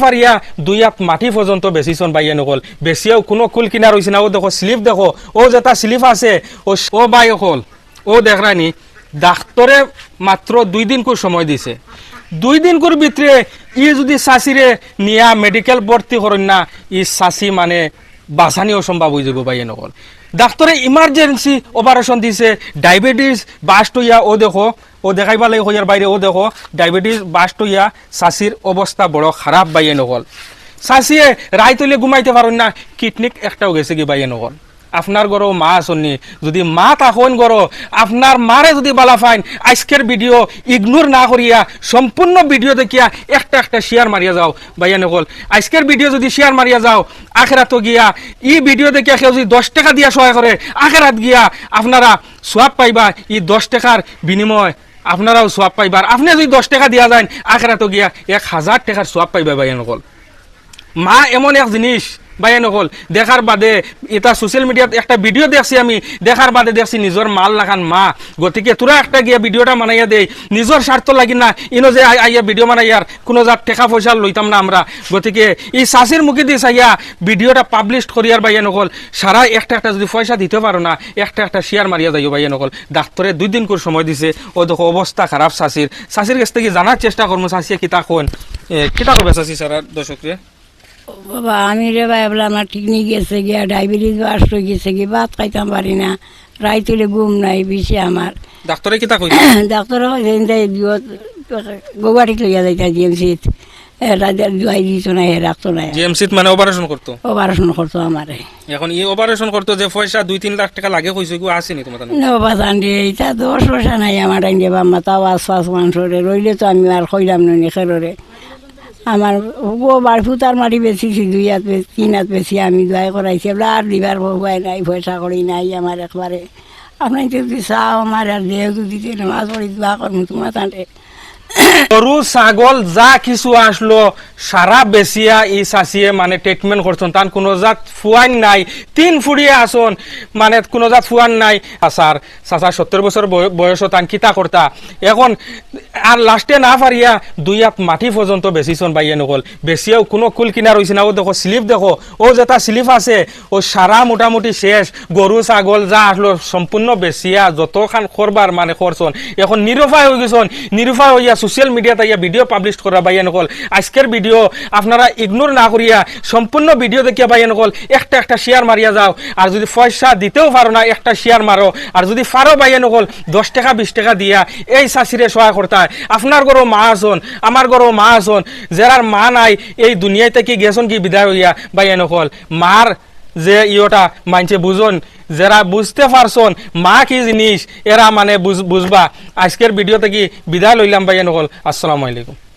পারিয়া 2 হাত মাটি পর্যন্ত বেচিছন বাইয়ে নকল বেচিয়াও কোনো কুল কিনার হইছে না ও দেখো স্লিপ দেখো ও যেটা স্লিপ আছে ও বাই হল ও দেখরানি ডাক্তরে মাত্র 2 দিন সময় দিছে 2 দিন ভিতরে ই যদি চাষিরে নিয়া মেডিকেল ভর্তি করেন না ই চাষি মানে বাঁচানি অসম্ভব হয়ে যাব বাইয়ে নকল ডাক্তরে ইমার্জেন্সি অপারেশন দিছে ডায়াবেটিস বাস্ট হইয়া ও দেখো ও দেখাইবা লাগে হইয়ার বাইরে ও দেখো ডায়াবেটিস বাস্ট হইয়া চাষির অবস্থা বড় খারাপ বাইয়ে নকল চাষিয়ে রায় তৈলে ঘুমাইতে পারেন না কিডনিক একটাও গেছে কি বাইয়ে নকল আপনার গরো মা আসনি যদি মা তখন গরো আপনার মারে যদি বালা ফাইন আজকের ভিডিও ইগনোর না করিয়া সম্পূর্ণ ভিডিও দেখিয়া একটা শেয়ার মারিয়া যাও ভাইয়া নকল আজকের ভিডিও যদি শেয়ার মারিয়া যাও আখেরাত গিয়া ই ভিডিও দেখিয়া কেউ যদি 10 টাকা দিয়া সহায় করে আখেরাত গিয়া আপনারা সোয়াব পাইবা ই 10 টাকার বিনিময় আপনারাও সোয়াব পাইবার আপনি যদি 10 টাকা দিয়া যায় আখেরাত গিয়া 1000 টাকার সোয়াব পাইবা ভাইয়া নকল মা এমন এক জিনিস বাইয়া নকল দেখার বাদে এটা সোশ্যাল মিডিয়াত একটা ভিডিও দেখছি আমি দেখার বাদে দেখছি নিজের মাল লাগান মা গতিকে তোরা একটা গিয়া ভিডিওটা বানাইয়া দেই নিজের স্বার্থ লাগি না ইনো যে আইয়া ভিডিও বানাইয়ার কোনো যার টাকা পয়সা লইতাম না আমরা গতিকে এই চাষির মুখে দিয়ে চাইয়া ভিডিওটা পাবলিশ করিয়ার বাইয়া নকল সারা একটা যদি পয়সা দিতে পারো না একটা শেয়ার মারিয়া যাইও বাইয়া নকল ডাক্তরে 2 দিন করে সময় দিছে ও দেখো অবস্থা খারাপ চাষির কাছ থেকে জানার চেষ্টা করবো চাষিয়া কিতা কোন কিতা করবে চাষি সারা দর্শকরে বাবা আমি রে ভাই বলে আমার কিডনি গেছে গিয়া ডায়াবেটিস বাস্ট হয়ে গেছে কি ভাত খাইতাম পারি না রাই তুলে ঘুম নাই বেশি আমার ডাক্তারে কিতা কইছে ডাক্তার গোয়াটিক লইয়া যাইতা জিএমসিত রাজার জুয়াই দিত না হে রাখতো না জিএমসিত মানে অপারেশন করতো আমারে এখন এই অপারেশন করতো যে পয়সা 2-3 লাখ টাকা লাগে কইছে গো আসেনি তোমার না বাবা জানি এটা 10 পয়সা নাই আমার আইন দেবা মাথা আশপাশ মানুষরে রইলে তো আমি আর কইলাম না খেররে আমার ফুতার মাটি বেশিছি 2 হাত 3 হাত বেশি আমি দোয়া করাইছি আর দিবার ভয় নাই পয়সা করি নাই আমার একবারে আপনার যদি চাও আমার আর যেহেতু দিতে নামাজ পড়ি দোয়া করবো তোমার তাঁতে গরু ছাগল যা কিছু আসলো সারা বেশিয়া ই চাষিয়ে মানে ট্রিটমেন্ট করছেন তার কোনো জাত ফুয়ান নাই 3 ফুড়িয়ে আসন মানে কোনো জাত ফুয়ান নাই আসার চাচা 70 বছর বয়স তান কিতা করতা এখন আর লাস্টে না পারিয়া 2 হাত মাটি পর্যন্ত বেচিছন বাইয়ে নকল বেশিয়াও কোনো কুল কিনার হইছে না ও দেখো স্লিপ দেখো ও যেটা স্লিপ আছে ও সারা মোটামুটি শেষ গরু ছাগল যা আসলো সম্পূর্ণ বেশিয়া যতখান করবার মানে করছন এখন নিরুপায় হয়ে গেছন নিরুপায় হইয়া সোশ্যাল মিডিয়াতে ইয়া ভিডিও পাবলিশ করা বাইয়া নকল আজকের ভিডিও আপনারা ইগনোর না করিয়া সম্পূর্ণ ভিডিও দেখিয়া বাইয়া নকল একটা শেয়ার মারিয়া যাও আর যদি পয়সা দিতেও পারো না একটা শেয়ার মারো আর যদি পারো বাইয়া নকল 10 টাকা 20 টাকা দিয়া এই চাষিরে সহায় করতে হয় আপনার ঘরও মা আসন আমার ঘরও মা আসন যারার মা নাই এই দুনিয়ায় থেকে গেছন কি বিদায় হইয়া বাইয়া নকল মার যে ইয়োটা মানছে বুঝুন যারা বুঝতে পারছন মা কি জিনিস এরা মানে বুঝবা আজকের ভিডিও থেকে বিদায় লইলাম বাইয়া নকল আসসালামু আলাইকুম।